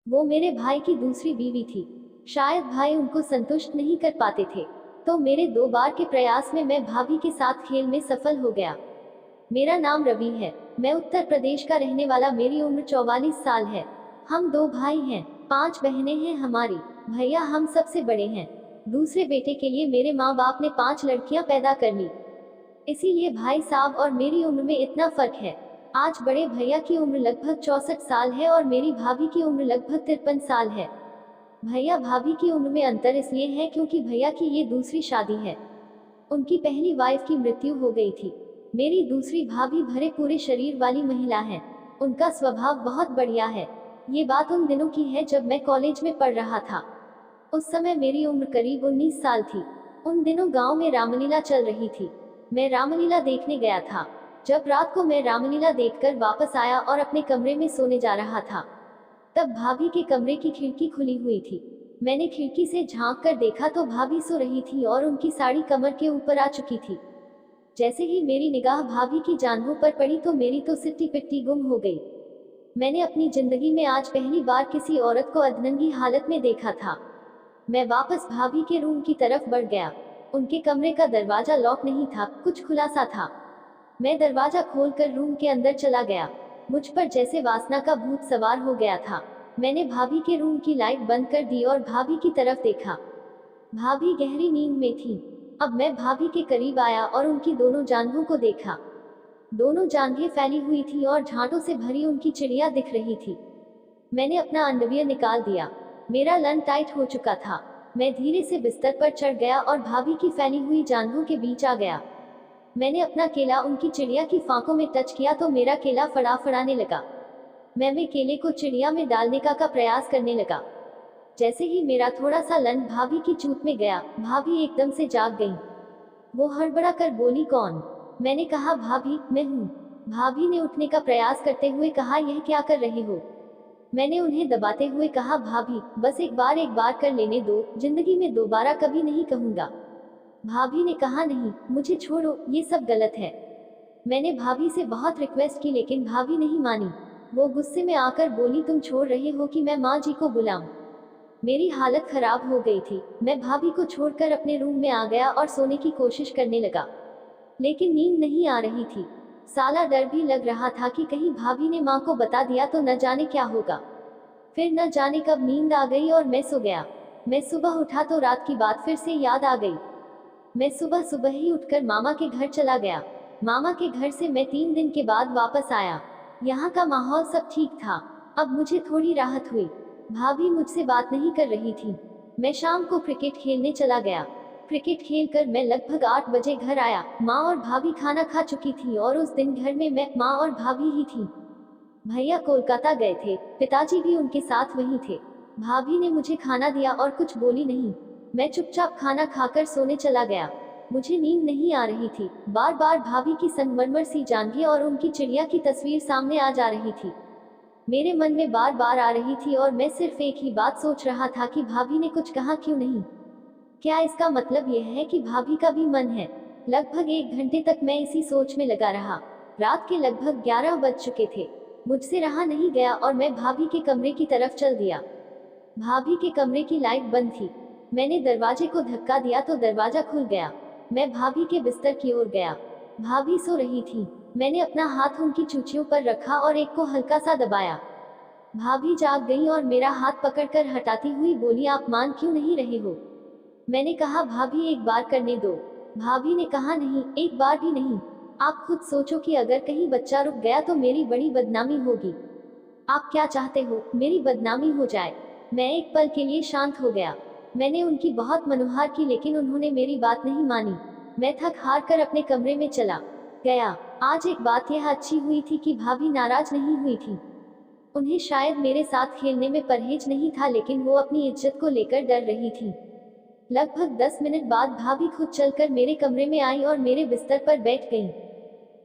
वो मेरे भाई की दूसरी बीवी थी। शायद भाई उनको संतुष्ट नहीं कर पाते थे, तो मेरे 2 बार के प्रयास में मैं भाभी के साथ खेल में सफल हो गया। मेरा नाम रवि है। मैं उत्तर प्रदेश का रहने वाला। मेरी उम्र 44 साल है। हम 2 भाई हैं, 5 बहनें हैं हमारी। भैया हम सबसे बड़े हैं। दूसरे बेटे के लिए मेरे माँ बाप ने 5 लड़कियां पैदा कर ली। इसीलिए भाई साहब और मेरी उम्र में इतना फर्क है। आज बड़े भैया की उम्र लगभग 64 साल है और मेरी भाभी की उम्र लगभग 53 साल है। भैया भाभी की उम्र में अंतर इसलिए है क्योंकि भैया की ये दूसरी शादी है। उनकी पहली वाइफ की मृत्यु हो गई थी। मेरी दूसरी भाभी भरे पूरे शरीर वाली महिला है। उनका स्वभाव बहुत बढ़िया है। ये बात उन दिनों की है जब मैं कॉलेज में पढ़ रहा था। उस समय मेरी उम्र करीब 19 साल थी। उन दिनों गांव में रामलीला चल रही थी। मैं रामलीला देखने गया था। जब रात को मैं रामलीला देखकर वापस आया और अपने कमरे में सोने जा रहा था, तब भाभी के कमरे की खिड़की खुली हुई थी। मैंने खिड़की से झांक कर देखा तो भाभी सो रही थी और उनकी साड़ी कमर के ऊपर आ चुकी थी। जैसे ही मेरी निगाह भाभी की जांघों पर पड़ी तो मेरी तो सिट्टी पिट्टी गुम हो गई। मैंने अपनी जिंदगी में आज पहली बार किसी औरत को अर्धनंगी हालत में देखा था। मैं वापस भाभी के रूम की तरफ बढ़ गया। उनके कमरे का दरवाजा लॉक नहीं था, कुछ खुला सा था। मैं दरवाजा खोलकर रूम के अंदर चला गया। मुझ पर जैसे वासना का भूत सवार हो गया था। मैंने भाभी के रूम की लाइट बंद कर दी और भाभी की तरफ देखा। भाभी गहरी नींद में थी। अब मैं भाभी के करीब आया और उनकी दोनों जांघों को देखा। दोनों जांघें फैली हुई थी और झांटों से भरी उनकी चिड़िया दिख रही थी। मैंने अपना अंडरवियर निकाल दिया। मेरा लन टाइट हो चुका था। मैं धीरे से बिस्तर पर चढ़ गया और भाभी की फैली हुई जांघों के बीच आ गया। मैंने अपना केला उनकी चिड़िया की फांकों में टच किया तो मेरा केला फड़ाफड़ाने लगा। मैं केले को चिड़िया में डालने का प्रयास करने लगा। जैसे ही मेरा थोड़ा सा लन भाभी की चूत में गया, भाभी एकदम से जाग गई। वो हड़बड़ा कर बोली, कौन? मैंने कहा, भाभी मैं हूँ। भाभी ने उठने का प्रयास करते हुए कहा, यह क्या कर रहे हो? मैंने उन्हें दबाते हुए कहा, भाभी बस एक बार कर लेने दो, जिंदगी में दोबारा कभी नहीं कहूँगा। भाभी ने कहा, नहीं मुझे छोड़ो, ये सब गलत है। मैंने भाभी से बहुत रिक्वेस्ट की लेकिन भाभी नहीं मानी। वो गुस्से में आकर बोली, तुम छोड़ रहे हो कि मैं माँ जी को बुलाऊं? मेरी हालत खराब हो गई थी। मैं भाभी को छोड़कर अपने रूम में आ गया और सोने की कोशिश करने लगा, लेकिन नींद नहीं आ रही थी। साला डर भी लग रहा था कि कहीं भाभी ने माँ को बता दिया तो न जाने क्या होगा। फिर न जाने कब नींद आ गई और मैं सो गया। मैं सुबह उठा तो रात की बात फिर से याद आ गई। मैं सुबह सुबह ही उठकर मामा के घर चला गया। मामा के घर से मैं 3 दिन के बाद वापस आया। यहाँ का माहौल सब ठीक था। अब मुझे थोड़ी राहत हुई। भाभी मुझसे बात नहीं कर रही थी। मैं शाम को क्रिकेट खेलने चला गया। क्रिकेट खेलकर मैं लगभग 8 बजे घर आया। माँ और भाभी खाना खा चुकी थी और उस दिन घर में मैं, माँ और भाभी ही थी। भैया कोलकाता गए थे, पिताजी भी उनके साथ वहीं थे। भाभी ने मुझे खाना दिया और कुछ बोली नहीं। मैं चुपचाप खाना खाकर सोने चला गया। मुझे नींद नहीं आ रही थी। बार बार भाभी की संगमरमर सी जांघें और उनकी चिड़िया की तस्वीर सामने आ जा रही थी। मेरे मन में बार बार आ रही थी और मैं सिर्फ एक ही बात सोच रहा था कि भाभी ने कुछ कहा क्यों नहीं। क्या इसका मतलब यह है कि भाभी का भी मन है? लगभग 1 घंटे तक मैं इसी सोच में लगा रहा। रात के लगभग 11 बज चुके थे। मुझसे रहा नहीं गया और मैं भाभी के कमरे की तरफ चल दिया। भाभी के कमरे की लाइट बंद थी। मैंने दरवाजे को धक्का दिया तो दरवाजा खुल गया। मैं भाभी के बिस्तर की ओर गया। भाभी सो रही थी। मैंने अपना हाथ उनकी चूचियों पर रखा और एक को हल्का सा दबाया। भाभी जाग गई और मेरा हाथ पकड़कर हटाती हुई बोली, आप मान क्यों नहीं रहे हो? मैंने कहा, भाभी एक बार करने दो। भाभी ने कहा, नहीं, एक बार भी नहीं। आप खुद सोचो कि अगर कहीं बच्चा रुक गया तो मेरी बड़ी बदनामी होगी। आप क्या चाहते हो, मेरी बदनामी हो जाए? मैं एक पल के लिए शांत हो गया। मैंने उनकी बहुत मनोहार की लेकिन उन्होंने मेरी बात नहीं मानी। मैं थक हार कर अपने कमरे में चला गया। आज एक बात यह अच्छी हुई थी कि भाभी नाराज नहीं हुई थी। उन्हें शायद मेरे साथ खेलने में परहेज नहीं था लेकिन वो अपनी इज्जत को लेकर डर रही थी। लगभग 10 मिनट बाद भाभी खुद चलकर मेरे कमरे में आई और मेरे बिस्तर पर बैठ गई।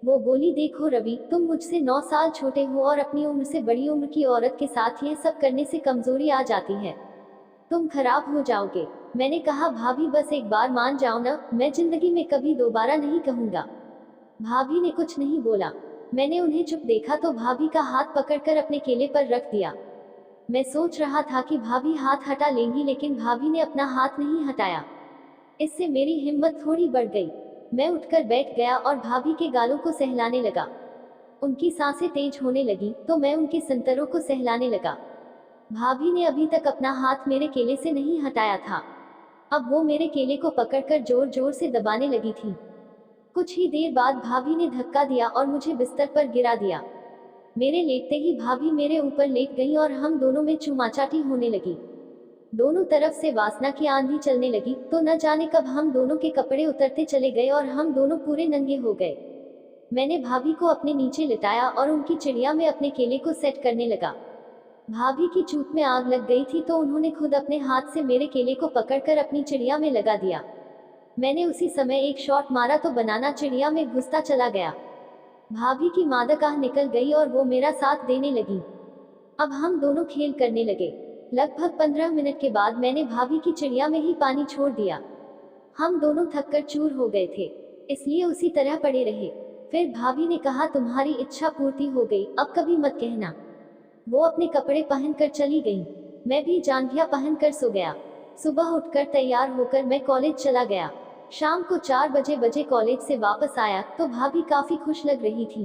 वो बोली, देखो रवि, तुम मुझसे 9 साल छोटे हो और अपनी उम्र से बड़ी उम्र की औरत के साथ यह सब करने से कमजोरी आ जाती है। तुम खराब हो जाओगे। मैंने कहा, भाभी बस एक बार मान जाओ ना, मैं जिंदगी में कभी दोबारा नहीं कहूँगा। भाभी ने कुछ नहीं बोला। मैंने उन्हें चुप देखा तो भाभी का हाथ पकड़कर अपने केले पर रख दिया। मैं सोच रहा था कि भाभी हाथ हटा लेंगी, लेकिन भाभी ने अपना हाथ नहीं हटाया। इससे मेरी हिम्मत थोड़ी बढ़ गई। मैं उठकर बैठ गया और भाभी के गालों को सहलाने लगा। उनकी सांसें तेज होने लगी तो मैं उनके संतरों को सहलाने लगा। भाभी ने अभी तक अपना हाथ मेरे केले से नहीं हटाया था। अब वो मेरे केले को पकड़कर जोर जोर से दबाने लगी थी। कुछ ही देर बाद भाभी ने धक्का दिया और मुझे बिस्तर पर गिरा दिया। मेरे लेटते ही भाभी मेरे ऊपर लेट गई और हम दोनों में चूमाचाटी होने लगी। दोनों तरफ से वासना की आंधी चलने लगी तो न जाने कब हम दोनों के कपड़े उतरते चले गए और हम दोनों पूरे नंगे हो गए। मैंने भाभी को अपने नीचे लिटाया और उनकी चिड़िया में अपने केले को सेट करने लगा। भाभी की चूत में आग लग गई थी तो उन्होंने खुद अपने हाथ से मेरे केले को पकड़कर अपनी चिड़िया में लगा दिया। मैंने उसी समय एक शॉट मारा तो बनाना चिड़िया में घुसता चला गया। भाभी की मादक आह निकल गई और वो मेरा साथ देने लगी। अब हम दोनों खेल करने लगे। लगभग 15 मिनट के बाद मैंने भाभी की चिड़िया में ही पानी छोड़ दिया। हम दोनों थककर चूर हो गए थे, इसलिए उसी तरह पड़े रहे। फिर भाभी ने कहा, तुम्हारी इच्छा पूर्ति हो गई, अब कभी मत कहना। वो अपने कपड़े पहनकर चली गई। मैं भी जांघिया पहनकर सो गया। सुबह उठकर तैयार होकर मैं कॉलेज चला गया। शाम को 4 बजे कॉलेज से वापस आया तो भाभी काफी खुश लग रही थी।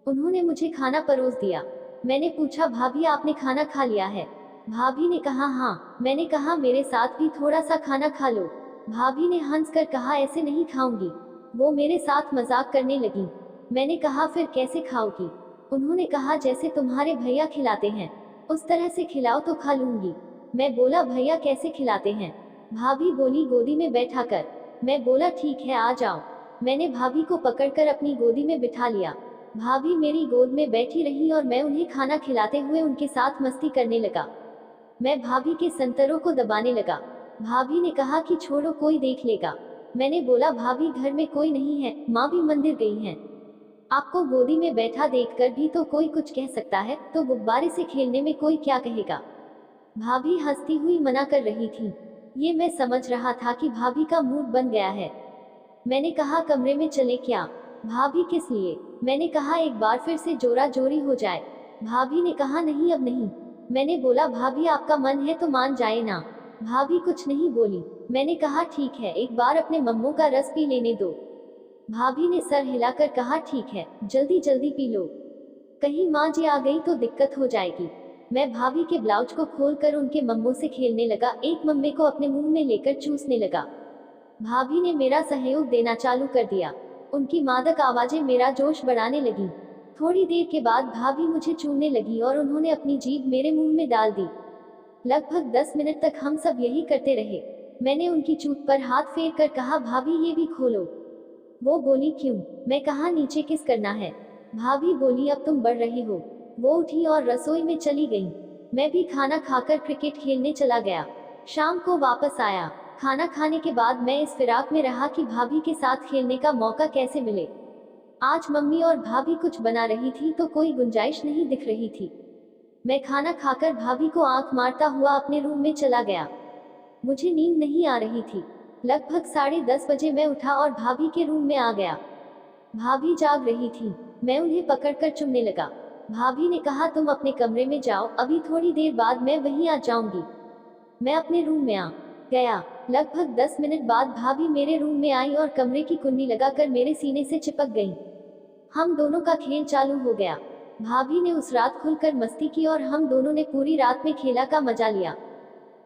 उन्होंने मुझे खाना परोस दिया। मैंने पूछा, भाभी आपने खाना खा लिया है? भाभी ने कहा, हाँ। मैंने कहा, मेरे साथ भी थोड़ा सा खाना खा लो। भाभी ने हंसकर कहा, ऐसे नहीं खाऊंगी। वो मेरे साथ मजाक करने लगी। मैंने कहा, फिर कैसे खाओगी? उन्होंने कहा, जैसे तुम्हारे भैया खिलाते हैं उस तरह से खिलाओ तो खा लूंगी। मैं बोला, भैया कैसे खिलाते हैं? भाभी बोली, गोदी में बैठा कर। मैं बोला, ठीक है, आ जाओ। मैंने भाभी को पकड़कर अपनी गोदी में बिठा लिया। भाभी मेरी गोद में बैठी रही और मैं उन्हें खाना खिलाते हुए उनके साथ मस्ती करने लगा। मैं भाभी के संतरों को दबाने लगा। भाभी ने कहा कि छोड़ो, कोई देख लेगा। मैंने बोला, भाभी घर में कोई नहीं है, माँ भी मंदिर गई हैं। आपको गोदी में बैठा देखकर भी तो कोई कुछ कह सकता है, तो गुब्बारे से खेलने में कोई क्या कहेगा? भाभी हंसती हुई मना कर रही थी। ये मैं समझ रहा था कि भाभी का मूड बन गया है। मैंने कहा, कमरे में चले क्या? भाभी, किस लिए? मैंने कहा, एक बार फिर से जोरा जोरी हो जाए। भाभी ने कहा, नहीं अब नहीं। मैंने बोला, भाभी आपका मन है तो मान जाए ना। भाभी कुछ नहीं बोली। मैंने कहा, ठीक है, एक बार अपने मम्मो का रस पी लेने दो। भाभी ने सर हिलाकर कहा, ठीक है, जल्दी जल्दी पी लो, कहीं माँ जी आ गई तो दिक्कत हो जाएगी। मैं भाभी के ब्लाउज को खोलकर उनके मम्मों से खेलने लगा। एक मम्मे को अपने मुंह में लेकर चूसने लगा। भाभी ने मेरा सहयोग देना चालू कर दिया। उनकी मादक आवाजें मेरा जोश बढ़ाने लगी। थोड़ी देर के बाद भाभी मुझे चूमने लगी और उन्होंने अपनी जीभ मेरे मुंह में डाल दी। लगभग 10 मिनट तक हम सब यही करते रहे। मैंने उनकी चूत पर हाथ फेर कर कहा, भाभी ये भी खोलो। वो बोली, क्यों? मैं कहा, नीचे किस करना है। भाभी बोली, अब तुम बढ़ रहे हो। वो उठी और रसोई में चली गई। मैं भी खाना खाकर क्रिकेट खेलने चला गया। शाम को वापस आया। खाना खाने के बाद मैं इस फिराक में रहा कि भाभी के साथ खेलने का मौका कैसे मिले। आज मम्मी और भाभी कुछ बना रही थी तो कोई गुंजाइश नहीं दिख रही थी। मैं खाना खाकर भाभी को आंख मारता हुआ अपने रूम में चला गया। मुझे नींद नहीं आ रही थी। लगभग 10:30 बजे मैं उठा और भाभी के रूम में आ गया। भाभी जाग रही थी। मैं उन्हें पकड़कर चुमने लगा। भाभी ने कहा, तुम अपने कमरे में जाओ, अभी थोड़ी देर बाद मैं वहीं आ जाऊंगी। मैं अपने रूम में आ गया। लगभग 10 मिनट बाद भाभी मेरे रूम में आई और कमरे की कुंडी लगाकर मेरे सीने से चिपक गई। हम दोनों का खेल चालू हो गया। भाभी ने उस रात खुलकर मस्ती की और हम दोनों ने पूरी रात में खेला का मजा लिया।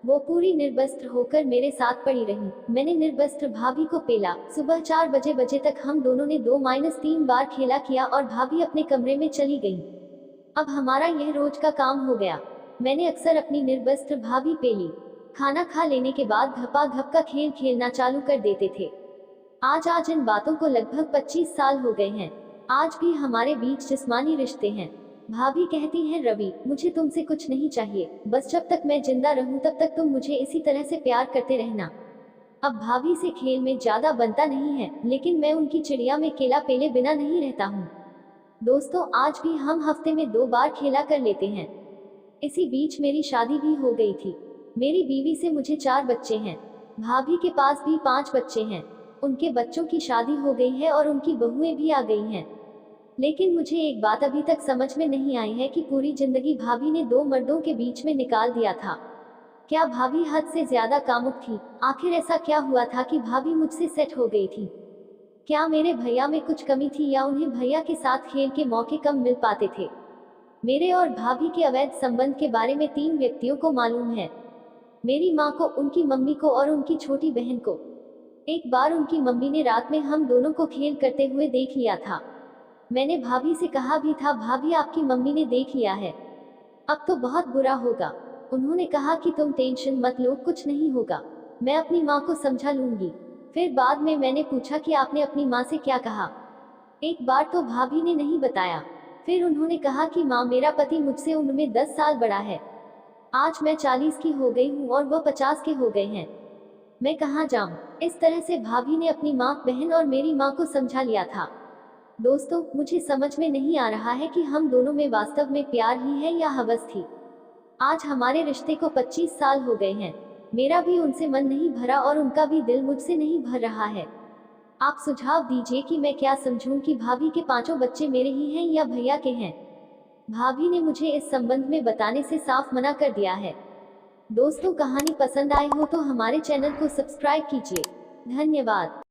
वो पूरी निर्वस्त्र होकर मेरे साथ पड़ी रही। मैंने निर्वस्त्र भाभी को पेला। सुबह 4 बजे तक हम दोनों ने 2-3 बार खेला किया और भाभी अपने कमरे में चली गई। अब हमारा यह रोज का काम हो गया। मैंने अक्सर अपनी निर्वस्त्र भाभी पेली। खाना खा लेने के बाद घपा-घप का खेल खेलना चालू कर देते थे। आज इन बातों को लगभग 25 साल हो गए हैं। आज भी हमारे बीच जिस्मानी रिश्ते हैं। भाभी कहती हैं, रवि, मुझे तुमसे कुछ नहीं चाहिए, बस जब तक मैं जिंदा रहूं तब तक तुम मुझे इसी तरह से प्यार करते रहना। अब भाभी से खेल में ज्यादा बनता नहीं है, लेकिन मैं उनकी चिड़िया में केला पेले बिना नहीं रहता हूँ। दोस्तों, आज भी हम हफ्ते में 2 बार खेला कर लेते हैं। इसी बीच मेरी शादी भी हो गई थी। मेरी बीवी से मुझे 4 बच्चे हैं। भाभी के पास भी 5 बच्चे हैं। उनके बच्चों की शादी हो गई है और उनकी बहुएं भी आ गई हैं। लेकिन मुझे एक बात अभी तक समझ में नहीं आई है कि पूरी जिंदगी भाभी ने दो मर्दों के बीच में निकाल दिया था। क्या भाभी हद से ज्यादा कामुक थी? आखिर ऐसा क्या हुआ था कि भाभी मुझसे सेट हो गई थी? क्या मेरे भैया में कुछ कमी थी या उन्हें भैया के साथ खेल के मौके कम मिल पाते थे? मेरे और भाभी के अवैध संबंध के बारे में 3 व्यक्तियों को मालूम है। मेरी माँ को, उनकी मम्मी को और उनकी छोटी बहन को। एक बार उनकी मम्मी ने रात में हम दोनों को खेल करते हुए देख लिया था। मैंने भाभी से कहा भी था, भाभी आपकी मम्मी ने देख लिया है, अब तो बहुत बुरा होगा। उन्होंने कहा कि तुम टेंशन मत लो, कुछ नहीं होगा, मैं अपनी माँ को समझा लूंगी। फिर बाद में मैंने पूछा कि आपने अपनी माँ से क्या कहा? एक बार तो भाभी ने नहीं बताया। फिर उन्होंने कहा कि माँ, मेरा पति मुझसे उम्र में 10 साल बड़ा है। आज मैं 40 की हो गई हूँ और वह 50 के हो गए हैं। मैं कहाँ जाऊँ? इस तरह से भाभी ने अपनी माँ, बहन और मेरी माँ को समझा लिया था। दोस्तों, मुझे समझ में नहीं आ रहा है कि हम दोनों में वास्तव में प्यार ही है या हवस थी। आज हमारे रिश्ते को 25 साल हो गए हैं। मेरा भी उनसे मन नहीं भरा और उनका भी दिल मुझसे नहीं भर रहा है। आप सुझाव दीजिए कि मैं क्या समझूं कि भाभी के 5 बच्चे मेरे ही हैं या भैया के हैं? भाभी ने मुझे इस संबंध में बताने से साफ मना कर दिया है। दोस्तों, कहानी पसंद आई हो तो हमारे चैनल को सब्सक्राइब कीजिए। धन्यवाद।